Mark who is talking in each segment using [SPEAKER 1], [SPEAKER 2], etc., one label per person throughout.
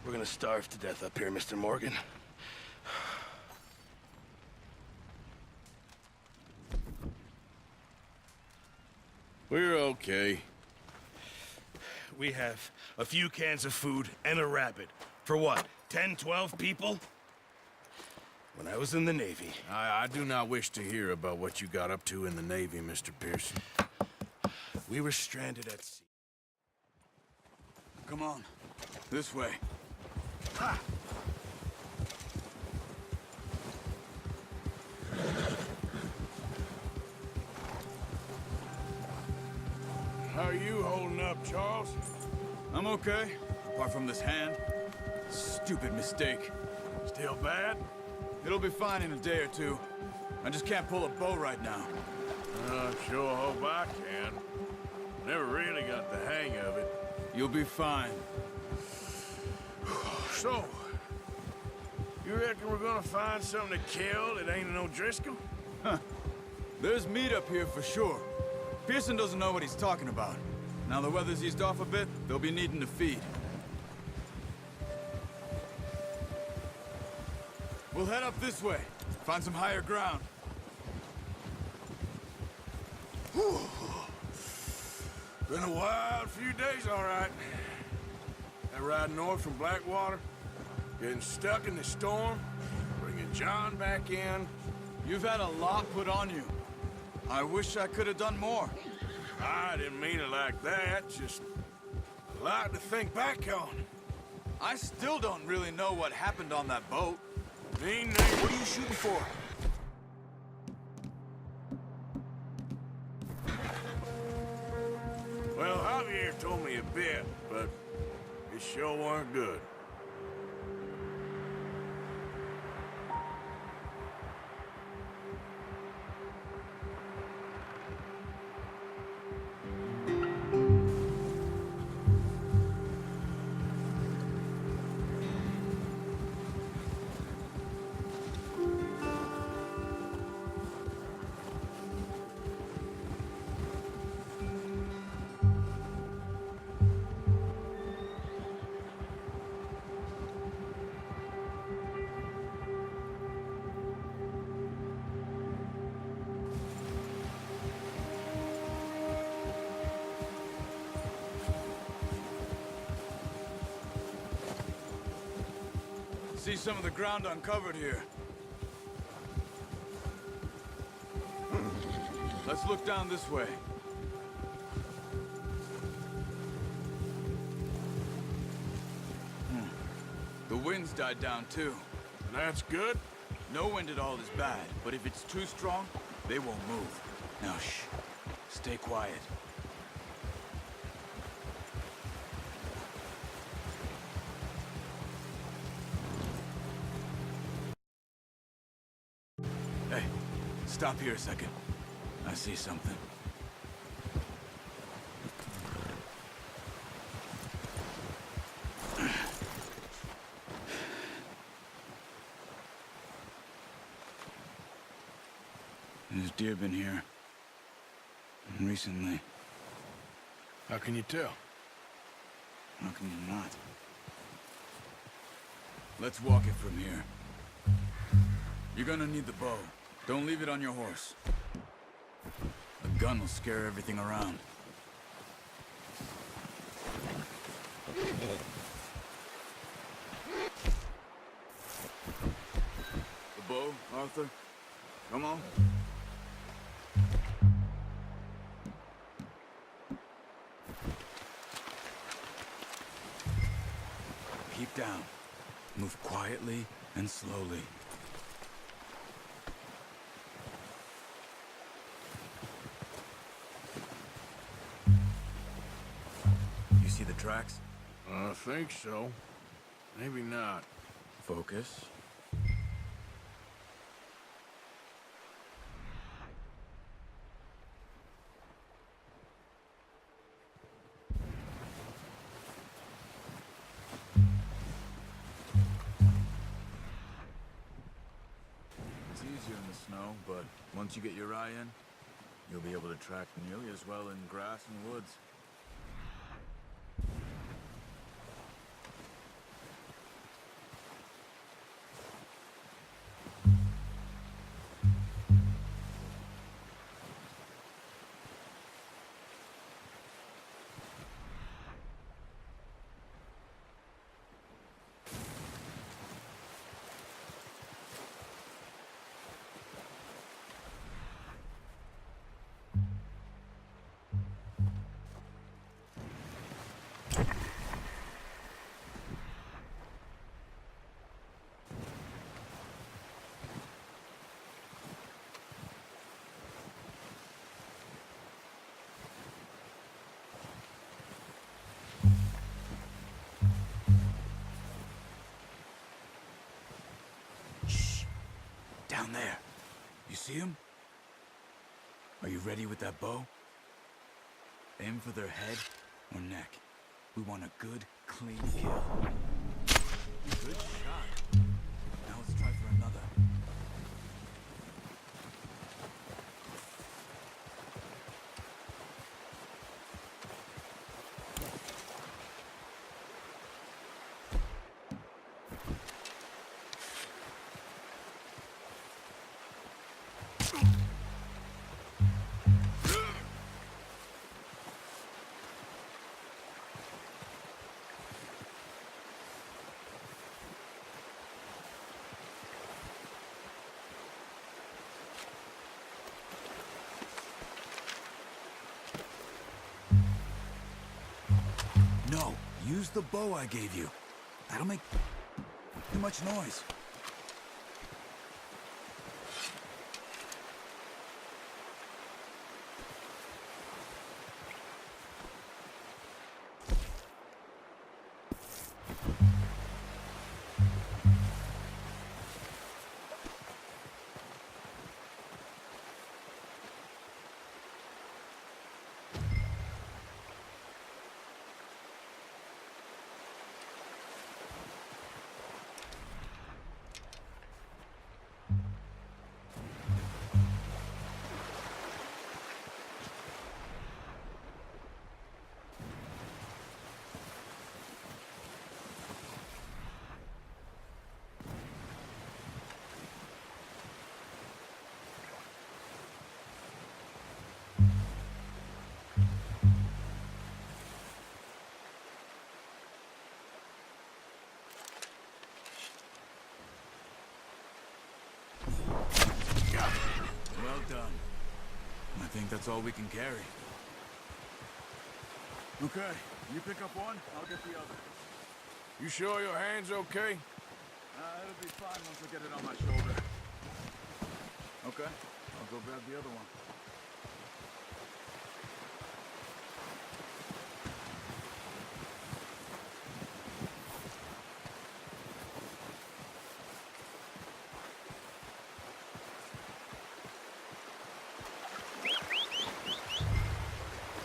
[SPEAKER 1] We're gonna starve to death up here, Mr. Morgan.
[SPEAKER 2] We're okay.
[SPEAKER 1] We have a few cans of food and a rabbit. For what, 10, 12 people? When I was in the Navy.
[SPEAKER 2] I do not wish to hear about what you got up to in the Navy, Mr. Pearson.
[SPEAKER 1] We were stranded at sea.
[SPEAKER 3] Come on, this way.
[SPEAKER 1] Ha!
[SPEAKER 2] How are you holding up, Charles?
[SPEAKER 3] I'm okay, apart from this hand. Stupid mistake.
[SPEAKER 2] Still bad?
[SPEAKER 3] It'll be fine in a day or two. I just can't pull a bow right now.
[SPEAKER 2] Sure hope I can. Never really got the hang of it.
[SPEAKER 3] You'll be fine.
[SPEAKER 2] So, you reckon we're gonna find something to kill that ain't no Driscoll?
[SPEAKER 3] There's meat up here for sure. Pearson doesn't know what he's talking about. Now the weather's eased off a bit, they'll be needing to feed. We'll head up this way. Find some higher ground.
[SPEAKER 2] Whew. Been a wild few days, all right. That ride north from Blackwater, getting stuck in the storm, bringing John back in.
[SPEAKER 3] You've had a lot put on you. I wish I could have done more.
[SPEAKER 2] I didn't mean it like that, just a lot to think back on.
[SPEAKER 3] I still don't really know what happened on that boat.
[SPEAKER 2] Me neither.
[SPEAKER 3] What are you shooting for?
[SPEAKER 2] Well, Javier told me a bit, but it sure weren't good.
[SPEAKER 3] See some of the ground uncovered here. Let's look down this way. The wind's died down too.
[SPEAKER 2] And that's good?
[SPEAKER 3] No wind at all is bad, but if it's too strong, they won't move. Now shh, stay quiet. Hey, stop here a second. I see something. There's deer been here. Recently.
[SPEAKER 2] How can you tell?
[SPEAKER 3] How can you not? Let's walk it from here. You're gonna need the bow. Don't leave it on your horse. A gun will scare everything around. The bow, Arthur? Come on. Keep down. Move quietly and slowly. You see the tracks?
[SPEAKER 2] I think so. Maybe not.
[SPEAKER 3] Focus. It's easier in the snow, but once you get your eye in, you'll be able to track nearly as well in grass and woods. Down there. You see him? Are you ready with that bow? Aim for their head or neck. We want a good, clean kill. Good shot. Now let's try for another. No, use the bow I gave you. That'll make too much noise. Well done. I think that's all we can carry. Okay, you pick up one, I'll get the other.
[SPEAKER 2] You sure your hand's okay?
[SPEAKER 3] It'll be fine once I get it on my shoulder. Okay, I'll go grab the other one.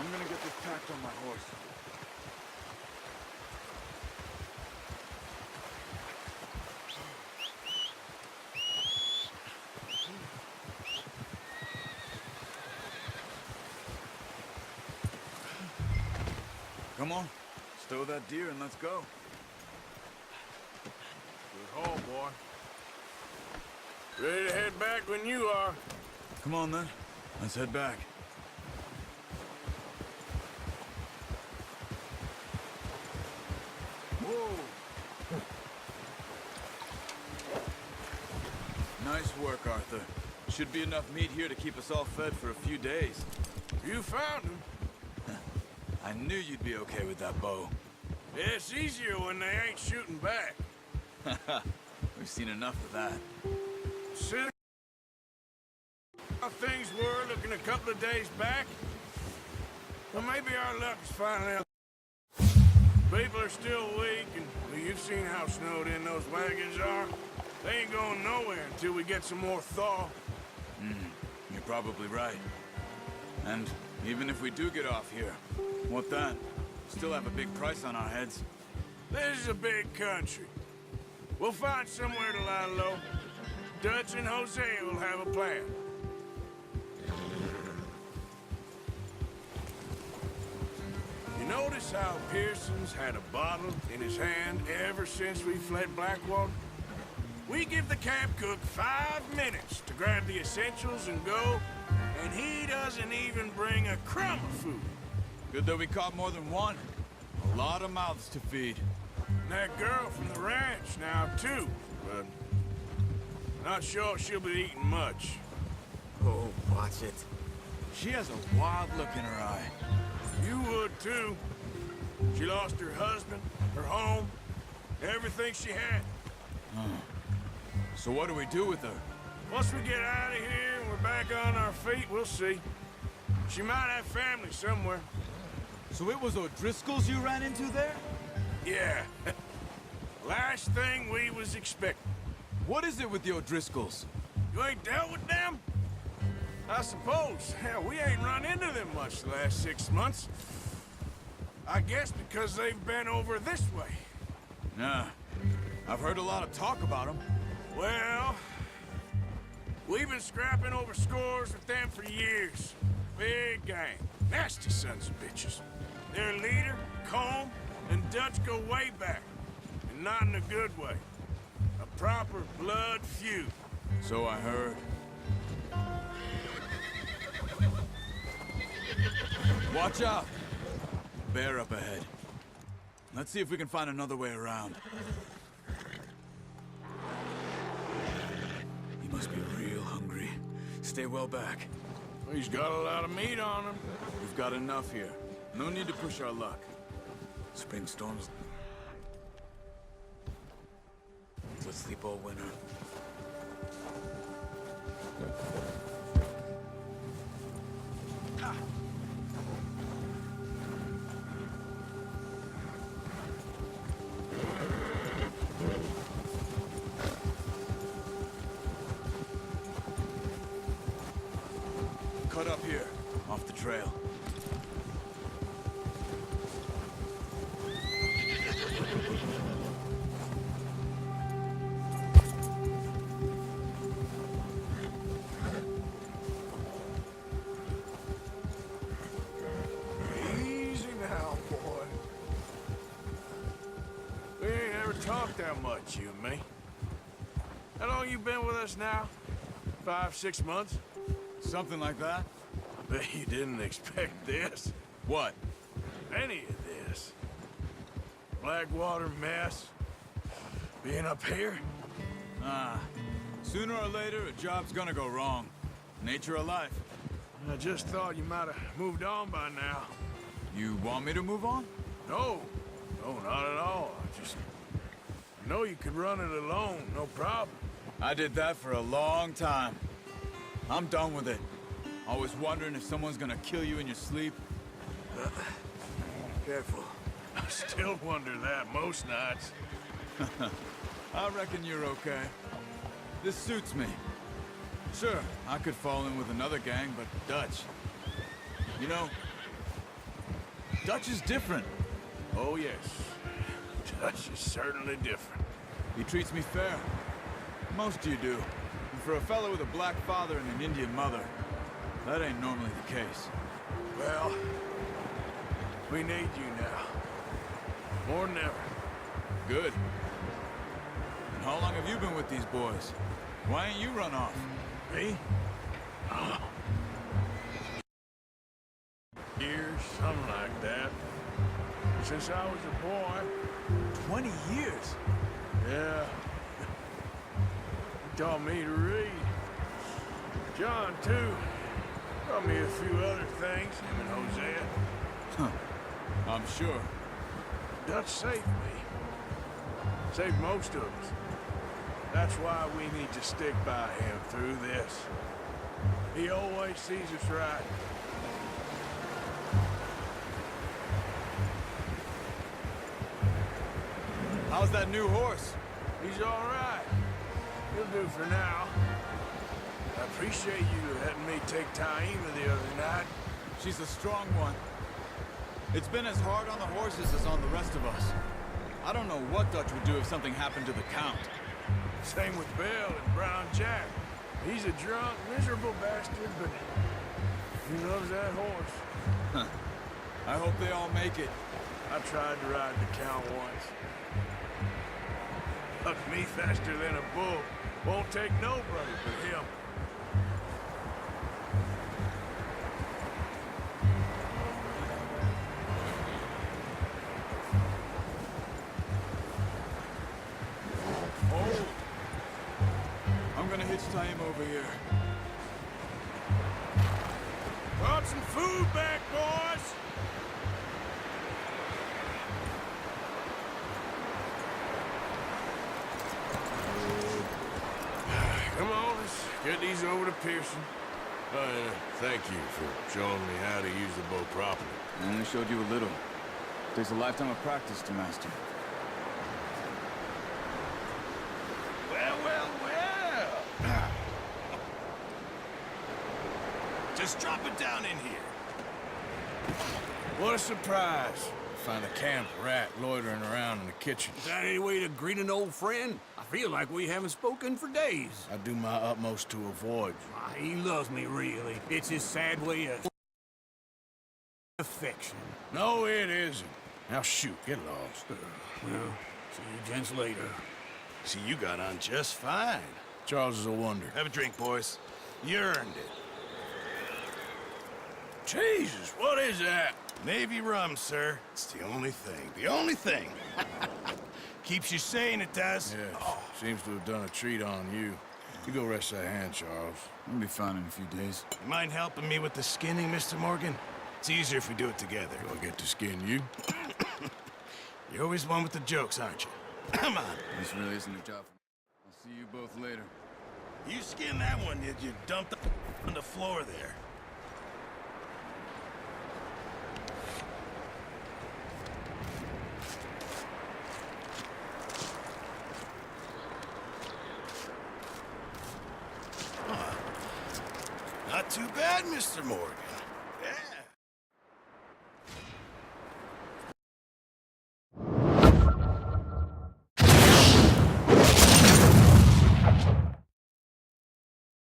[SPEAKER 3] I'm gonna get this packed on my horse. Come on, stow that deer and let's go.
[SPEAKER 2] Good haul, boy. Ready to head back when you are.
[SPEAKER 3] Come on then, let's head back. Whoa! Nice work, Arthur. Should be enough meat here to keep us all fed for a few days.
[SPEAKER 2] You found him.
[SPEAKER 3] I knew you'd be okay with that bow.
[SPEAKER 2] It's easier when they ain't shooting back.
[SPEAKER 3] We've seen enough of that.
[SPEAKER 2] See how things were looking a couple of days back? Well, maybe our luck's finally up. People are still weak, and well, you've seen how snowed in those wagons are. They ain't going nowhere until we get some more thaw.
[SPEAKER 3] You're probably right. And even if we do get off here, what then? Still have a big price on our heads.
[SPEAKER 2] This is a big country. We'll find somewhere to lie low. Dutch and Hosea will have a plan. You notice how Pearson's had a bottle in his hand ever since we fled Blackwater? We give the camp cook 5 minutes to grab the essentials and go, and he doesn't even bring a crumb of food.
[SPEAKER 3] Good that we caught more than one. A lot of mouths to feed.
[SPEAKER 2] And that girl from the ranch now, too, but not sure she'll be eating much.
[SPEAKER 4] Oh, watch it.
[SPEAKER 3] She has a wild look in her eye.
[SPEAKER 2] You would, too. She lost her husband, her home, everything she had.
[SPEAKER 3] So what do we do with her?
[SPEAKER 2] Once we get out of here and we're back on our feet, we'll see. She might have family somewhere.
[SPEAKER 3] So it was O'Driscoll's you ran into there?
[SPEAKER 2] Yeah. Last thing we was expecting.
[SPEAKER 3] What is it with the O'Driscolls?
[SPEAKER 2] You ain't dealt with them? I suppose. Hell, we ain't run into them much the last 6 months. I guess because they've been over this way.
[SPEAKER 3] Nah. I've heard a lot of talk about them.
[SPEAKER 2] Well, we've been scrapping over scores with them for years. Big gang. Nasty sons of bitches. Their leader, Colm, and Dutch go way back. And not in a good way. A proper blood feud.
[SPEAKER 3] So I heard. Watch out! Bear up ahead. Let's see if we can find another way around. He must be real hungry. Stay well back.
[SPEAKER 2] He's got a lot of meat on him.
[SPEAKER 3] We've got enough here. No need to push our luck. Spring storms. Let's sleep all winter. Cut up here, off the trail.
[SPEAKER 2] Easy now, boy. We ain't ever talked that much, you and me. How long you been with us now? 5, 6 months?
[SPEAKER 3] Something like that?
[SPEAKER 2] Bet you didn't expect this.
[SPEAKER 3] What?
[SPEAKER 2] Any of this. Blackwater mess. Being up here?
[SPEAKER 3] Ah. Sooner or later, a job's gonna go wrong. Nature of life.
[SPEAKER 2] I just thought you might have moved on by now.
[SPEAKER 3] You want me to move on?
[SPEAKER 2] No. No, not at all. I know you could run it alone, no problem.
[SPEAKER 3] I did that for a long time. I'm done with it. Always wondering if someone's gonna kill you in your sleep.
[SPEAKER 2] Careful. I still wonder that most nights.
[SPEAKER 3] I reckon you're okay. This suits me. Sure, I could fall in with another gang, but Dutch... You know, Dutch is different.
[SPEAKER 2] Oh, yes. Dutch is certainly different.
[SPEAKER 3] He treats me fair. Most of you do. And for a fellow with a black father and an Indian mother, that ain't normally the case.
[SPEAKER 2] Well, we need you now. More than ever.
[SPEAKER 3] Good. And how long have you been with these boys? Why ain't you run off?
[SPEAKER 2] Me? Years, something like that. Since I was a boy.
[SPEAKER 3] 20 years?
[SPEAKER 2] Yeah. He taught me to read. John, too. Taught me a few other things, him and Hosea.
[SPEAKER 3] Huh. I'm sure.
[SPEAKER 2] Dutch saved me. Saved most of us. That's why we need to stick by him through this. He always sees us right.
[SPEAKER 3] How's that new horse?
[SPEAKER 2] He's all right. He'll do for now. I appreciate you letting me take Taima the other night.
[SPEAKER 3] She's a strong one. It's been as hard on the horses as on the rest of us. I don't know what Dutch would do if something happened to the Count.
[SPEAKER 2] Same with Bill and Brown Jack. He's a drunk, miserable bastard, but he loves that horse.
[SPEAKER 3] Huh. I hope they all make it.
[SPEAKER 2] I tried to ride the Count once. Hucked me faster than a bull. Won't take nobody but him.
[SPEAKER 3] Oh! I'm gonna hitch Taima over here.
[SPEAKER 2] Brought some food back, boys! Come on, let's get these over to Pearson. Thank you for showing me how to use the bow properly.
[SPEAKER 3] I only showed you a little. Takes a lifetime of practice to master.
[SPEAKER 1] Well, well, well. Just drop it down in here.
[SPEAKER 2] What a surprise. Find a camp rat loitering around in the kitchen.
[SPEAKER 5] Is that any way to greet an old friend? I feel like we haven't spoken for days.
[SPEAKER 2] I do my utmost to avoid you.
[SPEAKER 5] Ah, he loves me, really. It's his sad way of affection.
[SPEAKER 2] No, it isn't. Now shoot, get lost.
[SPEAKER 5] Well, see you gents later.
[SPEAKER 1] See, you got on just fine.
[SPEAKER 2] Charles is a wonder.
[SPEAKER 1] Have a drink, boys. You earned it.
[SPEAKER 2] Jesus, what is that?
[SPEAKER 1] Navy rum, sir. It's the only thing. The only thing. Keeps you sane, it does.
[SPEAKER 2] Yes, seems to have done a treat on you. You go rest that hand, Charles.
[SPEAKER 3] We'll be fine in a few days.
[SPEAKER 1] You mind helping me with the skinning, Mr. Morgan? It's easier if we do it together.
[SPEAKER 2] Do I get to skin you?
[SPEAKER 1] You're always one with the jokes, aren't you? Come on.
[SPEAKER 3] This really isn't a job for me. I'll see you both later.
[SPEAKER 1] You skinned that one, did you? Dumped on the floor there. Not too bad, Mr. Morgan.